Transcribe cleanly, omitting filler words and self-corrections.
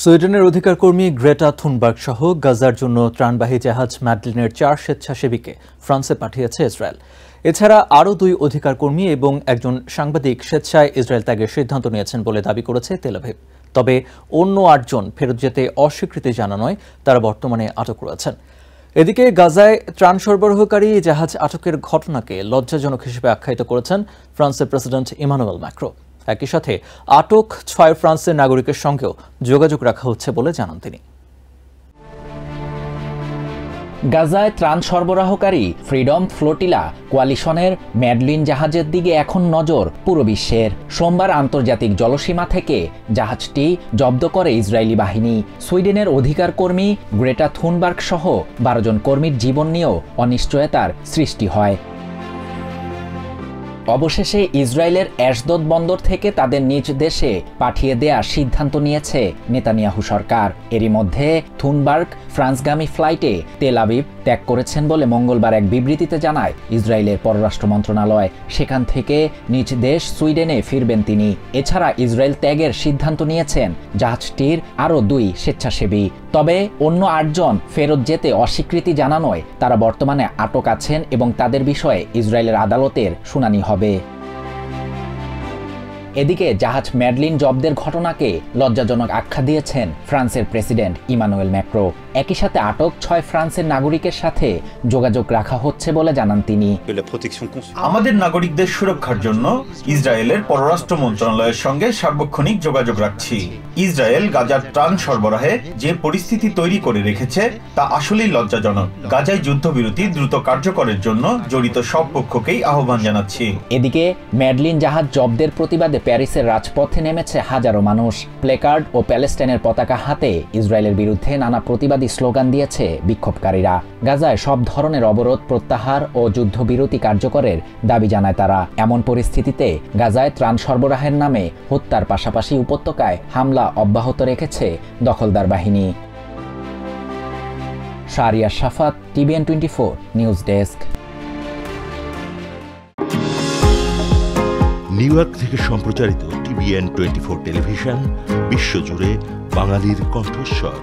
সুইডেনের অধিকার কর্মী গ্রেটা থুনবার্গ সহ গাজার জন্য ত্রাণবাহী জাহাজ ম্যাডলিনের 4 স্বেচ্ছাসেবীকে ফ্রান্সে পাঠিয়েছে ইসরায়েল। এছাড়া আরও 2 অধিকার কর্মী এবং একজন সাংবাদিক স্বেচ্ছায় ইসরায়েল ত্যাগের সিদ্ধান্ত নিয়েছেন বলে দাবি করেছে তেল আভিভ। তবে অন্য 8 জন ফেরত যেতে অস্বীকৃতি জানানোয় তারা বর্তমানে আটক রয়েছেন। এদিকে গাজায় ত্রাণ সরবরাহকারী জাহাজ আটকের ঘটনাকে লজ্জাজনক হিসেবে আখ্যায়িত করেছেন ফ্রান্সের প্রেসিডেন্ট ইমানুয়েল ম্যাক্রো। একই সাথে আটক 6 ফ্রান্সের নাগরিকের সঙ্গেও যোগাযোগ রাখা হচ্ছে বলে জানান তিনি। গাজায় ত্রাণ সরবরাহকারী ফ্রিডম ফ্লোটিলা কোয়ালিশনের ম্যাডলিন জাহাজের দিকে এখন নজর পুরো বিশ্বের। সোমবার আন্তর্জাতিক জলসীমা থেকে জাহাজটি জব্দ করে ইসরায়েলি বাহিনী। সুইডেনের অধিকার কর্মী গ্রেটা থুনবার্গ সহ 12 জন কর্মীর জীবন নিয়েও অনিশ্চয়তার সৃষ্টি হয়। অবশেষে ইসরায়েলের অ্যাশদোদ বন্দর থেকে তাদের নিজ দেশে পাঠিয়ে দেওয়ার সিদ্ধান্ত নিয়েছে নেতানিয়াহু সরকার। এরই মধ্যে থুনবার্গ ফ্রান্সগামী ফ্লাইটে তেল আভিভ ত্যাগ করেছেন বলে মঙ্গলবার এক বিবৃতিতে জানায় ইসরায়েলের পররাষ্ট্র মন্ত্রণালয়। সেখান থেকে নিজ দেশ সুইডেনে ফিরবেন তিনি। এছাড়া ইসরায়েল ত্যাগের সিদ্ধান্ত নিয়েছেন জাহাজটির আরও 2 স্বেচ্ছাসেবী। তবে অন্য 8 জন ফেরত যেতে অস্বীকৃতি জানানোয় তারা বর্তমানে আটক আছেন এবং তাদের বিষয়ে ইসরায়েলের আদালতের শুনানি হবে। এদিকে জাহাজ ম্যাডলিন জব্দের ঘটনাকে লজ্জাজনক আখ্যা দিয়েছেন ফ্রান্সের প্রেসিডেন্ট ইমানুয়েল ম্যাক্রো। একই সাথে আটক 6 ফ্রান্সের নাগরিকের সাথে যোগাযোগ রাখা হচ্ছে বলে জানান তিনি। আমাদের নাগরিকদের সুরক্ষার জন্য ইসরায়েলের পররাষ্ট্র মন্ত্রণালয়ের সঙ্গে সার্বক্ষণিক যোগাযোগ রাখছি। ইসরায়েল গাজার ত্রাণ সরবরাহে যে পরিস্থিতি তৈরি করে রেখেছে তা আসলেই লজ্জাজনক। গাজায় যুদ্ধবিরতি দ্রুত কার্যকরের জন্য জড়িত সব পক্ষকেই আহ্বান জানাচ্ছি। এদিকে ম্যাডলিন জাহাজ জব্দের প্রতিবাদে প্যারিসের রাজপথে নেমেছে হাজারো মানুষ। প্লেকার্ড ও প্যালেস্টাইনের পতাকা হাতে ইসরায়েলের বিরুদ্ধে নানা প্রতিবাদী স্লোগান দিয়েছে বিক্ষোভকারীরা। গাজায় সব ধরনের অবরোধ প্রত্যাহার ও যুদ্ধবিরতি কার্যকরের দাবি জানায় তারা। এমন পরিস্থিতিতে গাজায় ত্রাণ সরবরাহের নামে হত্যার পাশাপাশি উপত্যকায় হামলা অব্যাহত রেখেছে দখলদার বাহিনী। শাহরিয়ার শাফাত, TVN 24 news desk. New York থেকে সম্প্রচারিত TVN 24 টেলিভিশন বিশ্বজুড়ে বাঙালির কণ্ঠস্বর।